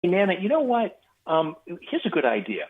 Hey, Nana, you know what? Here's a good idea.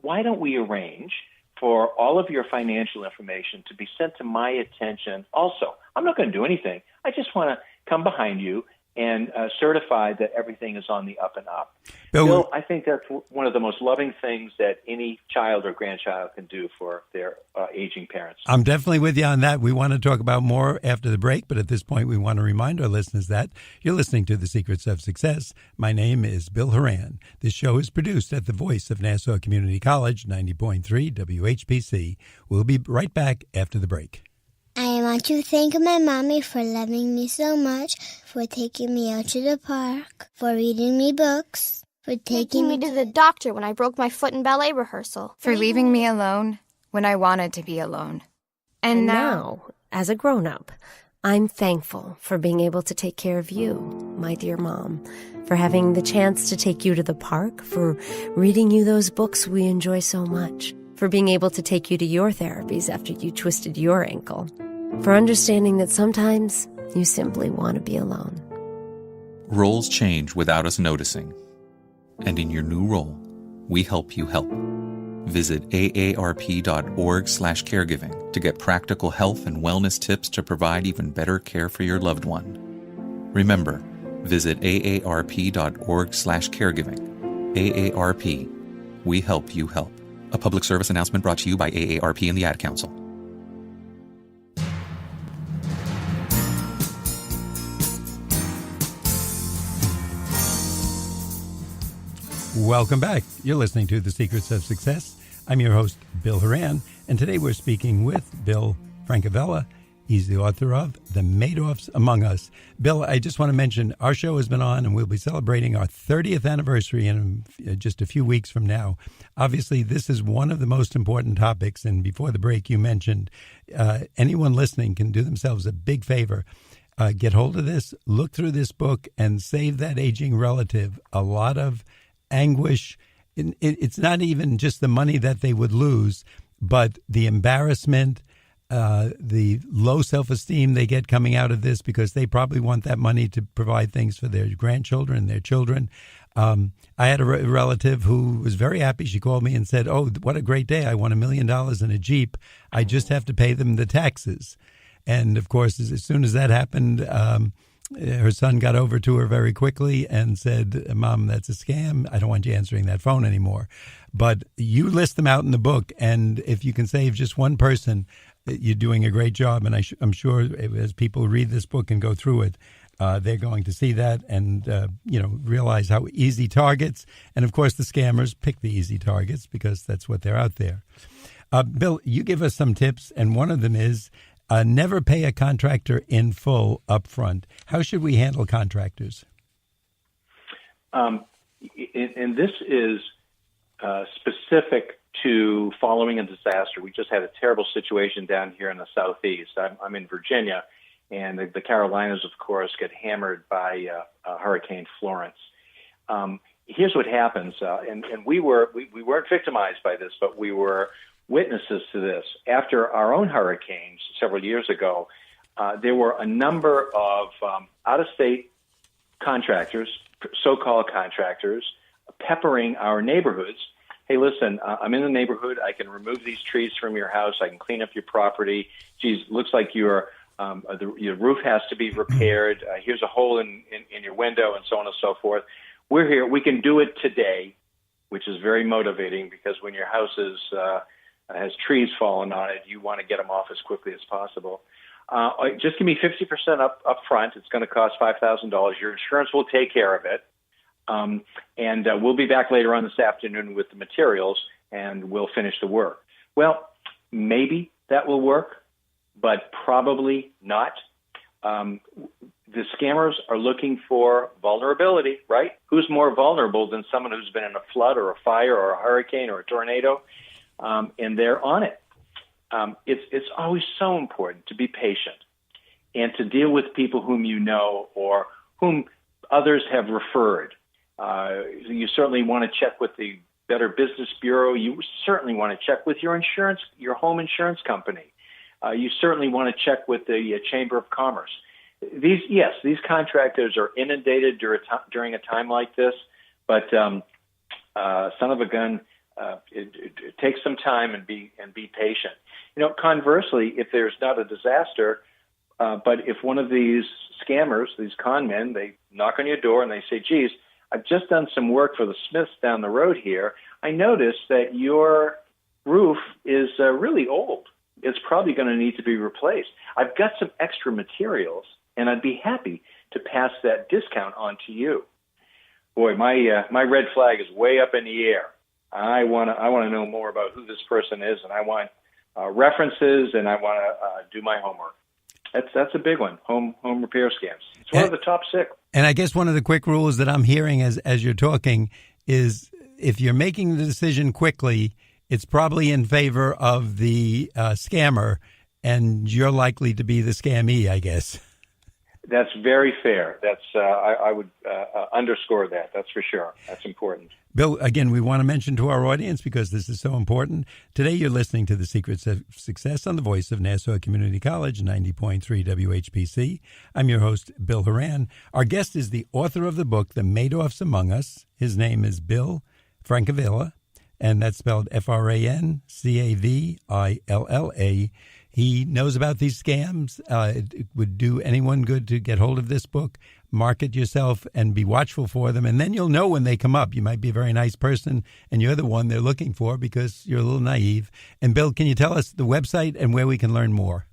Why don't we arrange for all of your financial information to be sent to my attention also? I'm not going to do anything. I just want to come behind you and certify that everything is on the up and up. Bill, I think that's one of the most loving things that any child or grandchild can do for their aging parents. I'm definitely with you on that. We want to talk about more after the break, but at this point, we want to remind our listeners that you're listening to The Secrets of Success. My name is Bill Horan. This show is produced at the voice of Nassau Community College, 90.3 WHPC. We'll be right back after the break. I want to thank my mommy for loving me so much, for taking me out to the park, for reading me books, for taking me to the doctor when I broke my foot in ballet rehearsal, for leaving me alone when I wanted to be alone. And now, as a grown-up, I'm thankful for being able to take care of you, my dear mom, for having the chance to take you to the park, for reading you those books we enjoy so much, for being able to take you to your therapies after you twisted your ankle, for understanding that sometimes you simply want to be alone. Roles change without us noticing. And in your new role, we help you help. Visit aarp.org/caregiving to get practical health and wellness tips to provide even better care for your loved one. Remember, visit aarp.org/caregiving. AARP. We help you help. A public service announcement brought to you by AARP and the Ad Council. Welcome back. You're listening to The Secrets of Success. I'm your host, Bill Horan, and today we're speaking with Bill Francavilla. He's the author of The MADOFFS Among Us. Bill, I just want to mention our show has been on, and we'll be celebrating our 30th anniversary in just a few weeks from now. Obviously, this is one of the most important topics, and before the break, you mentioned anyone listening can do themselves a big favor. Get hold of this, look through this book, and save that aging relative a lot of anguish. It's not even just the money that they would lose, but the embarrassment, the low self-esteem they get coming out of this, because they probably want that money to provide things for their grandchildren, their children. I had a relative who was very happy. She called me and said, "Oh, what a great day. I won $1 million in a Jeep. I just have to pay them the taxes." And of course, as soon as that happened, her son got over to her very quickly and said, "Mom, that's a scam. I don't want you answering that phone anymore." But you list them out in the book, and if you can save just one person, you're doing a great job. And I'm sure as people read this book and go through it, they're going to see that and realize how easy targets, and of course the scammers pick the easy targets because that's what they're out there. Bill, you give us some tips, and one of them is never pay a contractor in full up front. How should we handle contractors? And this is specific to following a disaster. We just had a terrible situation down here in the Southeast. I'm in Virginia, and the Carolinas, of course, get hammered by Hurricane Florence. Here's what happens, and we weren't victimized by this, but we were witnesses to this. After our own hurricanes several years ago, there were a number of out-of-state contractors, so-called contractors, peppering our neighborhoods. Hey, listen, I'm in the neighborhood. I can remove these trees from your house. I can clean up your property. Geez, looks like your roof has to be repaired. Here's a hole in your window, and so on and so forth. We're here. We can do it today, which is very motivating, because when your house has trees falling on it, you want to get them off as quickly as possible. Just give me 50% up front. It's going to cost $5,000. Your insurance will take care of it. And we'll be back later on this afternoon with the materials, and we'll finish the work. Well, maybe that will work, but probably not. The scammers are looking for vulnerability, right? Who's more vulnerable than someone who's been in a flood or a fire or a hurricane or a tornado? And they're on it. It's always so important to be patient and to deal with people whom you know or whom others have referred. You certainly want to check with the Better Business Bureau. You certainly want to check with your home insurance company. You certainly want to check with the Chamber of Commerce. These contractors are inundated during a time like this, But son of a gun, it takes some time and be patient. Conversely, if there's not a disaster, but if one of these scammers, these con men, they knock on your door and they say, geez, I've just done some work for the Smiths down the road here. I noticed that your roof is really old. It's probably going to need to be replaced. I've got some extra materials, and I'd be happy to pass that discount on to you. Boy, my red flag is way up in the air. I want to know more about who this person is, and I want references, and I want to do my homework. That's a big one. Home repair scams. It's one of the top 6. And I guess one of the quick rules that I'm hearing as you're talking is if you're making the decision quickly, it's probably in favor of the scammer, and you're likely to be the scammy, I guess. That's very fair. That's I would underscore that. That's for sure. That's important. Bill, again, we want to mention to our audience, because this is so important, today you're listening to The Secrets of Success on the voice of Nassau Community College, 90.3 WHPC. I'm your host, Bill Horan. Our guest is the author of the book, The MADOFFS Among Us. His name is Bill Francavilla, and that's spelled Francavilla. He knows about these scams. It would do anyone good to get hold of this book, market yourself, and be watchful for them. And then you'll know when they come up. You might be a very nice person, and you're the one they're looking for because you're a little naive. And, Bill, can you tell us the website and where we can learn more?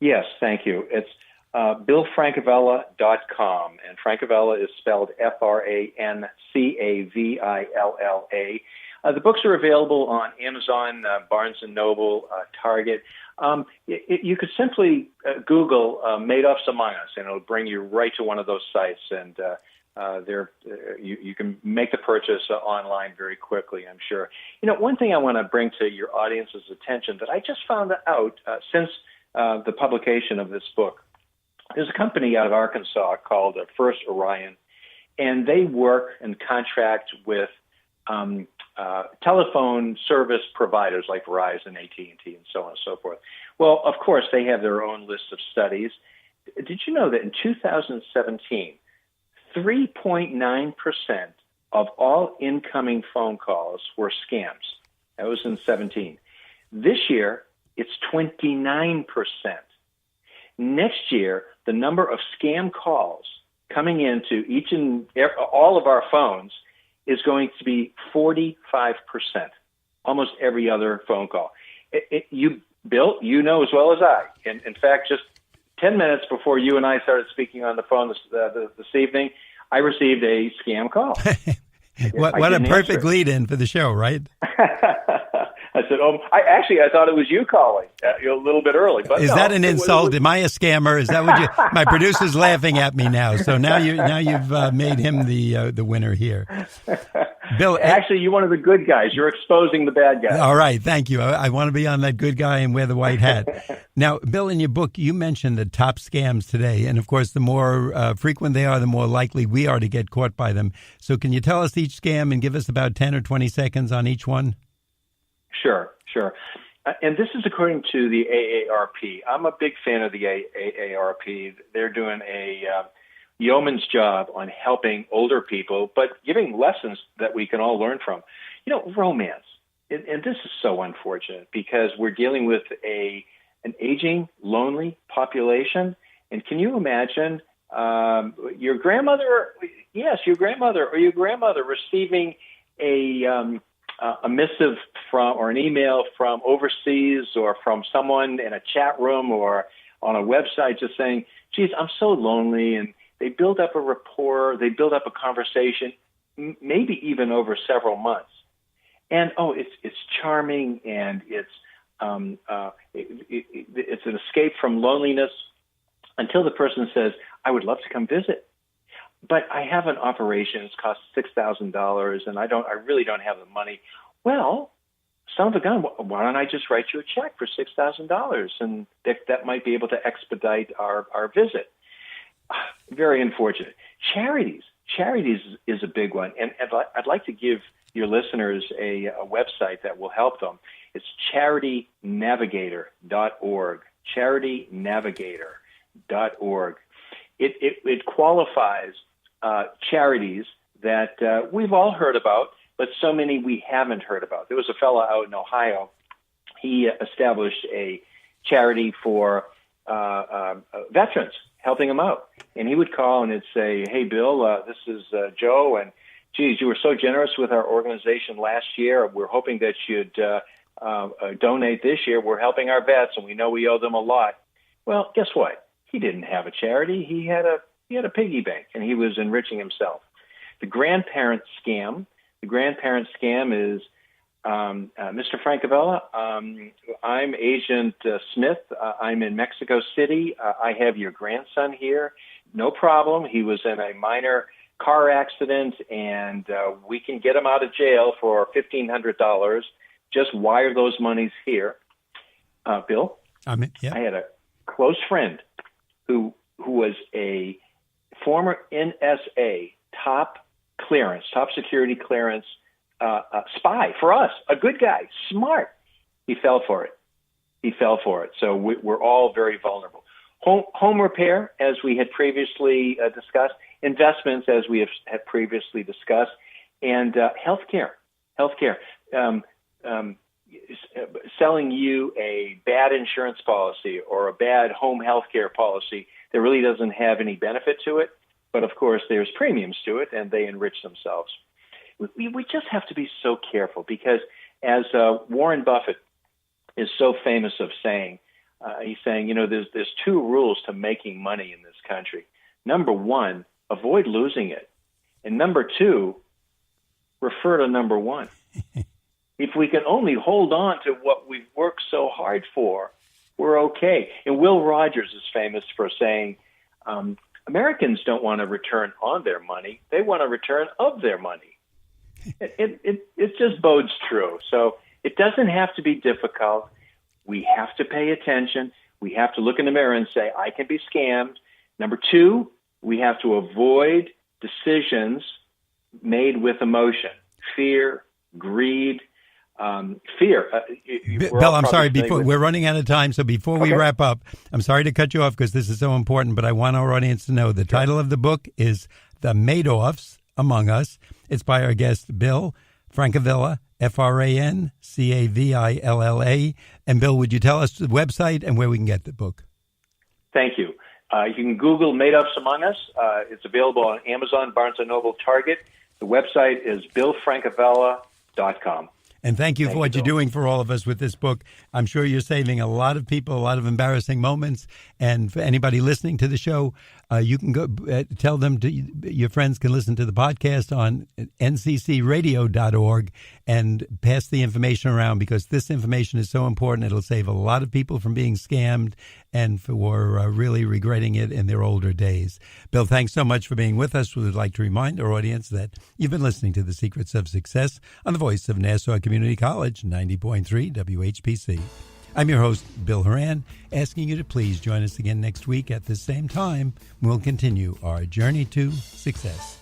Yes, thank you. It's BillFrancavilla.com, and Francavilla is spelled Francavilla. The books are available on Amazon, Barnes & Noble, Target. You could simply Google MADOFFS Among Us, and it'll bring you right to one of those sites. And you can make the purchase online very quickly, I'm sure. One thing I want to bring to your audience's attention that I just found out since the publication of this book. There's a company out of Arkansas called First Orion, and they work and contract with telephone service providers like Verizon, AT&T, and so on and so forth. Well, of course, they have their own list of studies. Did you know that in 2017, 3.9% of all incoming phone calls were scams? That was in 17. This year, it's 29%. Next year, the number of scam calls coming into each and all of our phones is going to be 45%, almost every other phone call. Bill, you know as well as I. And in fact, just 10 minutes before you and I started speaking on the phone this evening, I received a scam call. What a perfect lead-in for the show, right? I said, I thought it was you calling a little bit early. But is that an insult? Am I a scammer? Is that what you? My producer's laughing at me now. So now you've made him the winner here. Bill, actually, you're one of the good guys. You're exposing the bad guys. All right, thank you. I want to be on that good guy and wear the white hat. Now, Bill, in your book, you mentioned the top scams today, and of course, the more frequent they are, the more likely we are to get caught by them. So, can you tell us each scam and give us about 10 or 20 seconds on each one? Sure. And this is according to the AARP. I'm a big fan of the AARP. They're doing a yeoman's job on helping older people, but giving lessons that we can all learn from. Romance. And this is so unfortunate because we're dealing with an aging, lonely population. And can you imagine your grandmother or your grandmother receiving a missive from or an email from overseas or from someone in a chat room or on a website just saying, geez, I'm so lonely, and they build up a rapport, they build up a conversation, maybe even over several months. And, it's charming, and it's an escape from loneliness until the person says, I would love to come visit, but I have an operation. It's cost $6,000, and I really don't have the money. Well, son of a gun, why don't I just write you a check for $6,000, and that might be able to expedite our visit. Very unfortunate. Charities is a big one, and I'd like to give your listeners a website that will help them. It's charitynavigator.org. Charitynavigator.org. It qualifies charities that we've all heard about, but so many we haven't heard about. There was a fellow out in Ohio. He established a charity for veterans, helping them out. And he would call and he'd say, "Hey, Bill, this is Joe, and geez, you were so generous with our organization last year. We're hoping that you'd donate this year. We're helping our vets, and we know we owe them a lot." Well, guess what? He didn't have a charity. He had a piggy bank, and he was enriching himself. The grandparent scam. The grandparent scam is, Mr. Francavilla, I'm Agent Smith. I'm in Mexico City. I have your grandson here. No problem. He was in a minor car accident, and we can get him out of jail for $1,500. Just wire those monies here. Bill, yeah. I had a close friend who was a former NSA top security clearance spy for us, a good guy, smart. He fell for it. So we're all very vulnerable. Home repair, as we had previously discussed, investments, as we have previously discussed, and healthcare. Selling you a bad insurance policy or a bad home healthcare policy that really doesn't have any benefit to it, but of course there's premiums to it, and they enrich themselves. We just have to be so careful because, as Warren Buffett is so famous of saying, he's saying, there's two rules to making money in this country. Number one, avoid losing it. And number two, refer to number one. If we can only hold on to what we've worked so hard for, we're okay. And Will Rogers is famous for saying, Americans don't want a return on their money. They want a return of their money. It just bodes true. So it doesn't have to be difficult. We have to pay attention. We have to look in the mirror and say, I can be scammed. Number two, we have to avoid decisions made with emotion, fear, greed, fear. Bill, I'm sorry. We're running out of time, so before we wrap up, I'm sorry to cut you off because this is so important, but I want our audience to know the title of the book is The Madoffs Among Us. It's by our guest, Bill Francavilla, Francavilla. And Bill, would you tell us the website and where we can get the book? Thank you. You can Google Madoffs Among Us. It's available on Amazon, Barnes & Noble, Target. The website is billfrancavilla.com. And thank you for what you're doing for all of us with this book. I'm sure you're saving a lot of people a lot of embarrassing moments. And for anybody listening to the show, you can go tell them your friends can listen to the podcast on nccradio.org and pass the information around because this information is so important. It'll save a lot of people from being scammed and for really regretting it in their older days. Bill, thanks so much for being with us. We would like to remind our audience that you've been listening to The Secrets of Success on the voice of Nassau Community College, 90.3 WHPC. I'm your host, Bill Horan, asking you to please join us again next week at the same time. We'll continue our journey to success.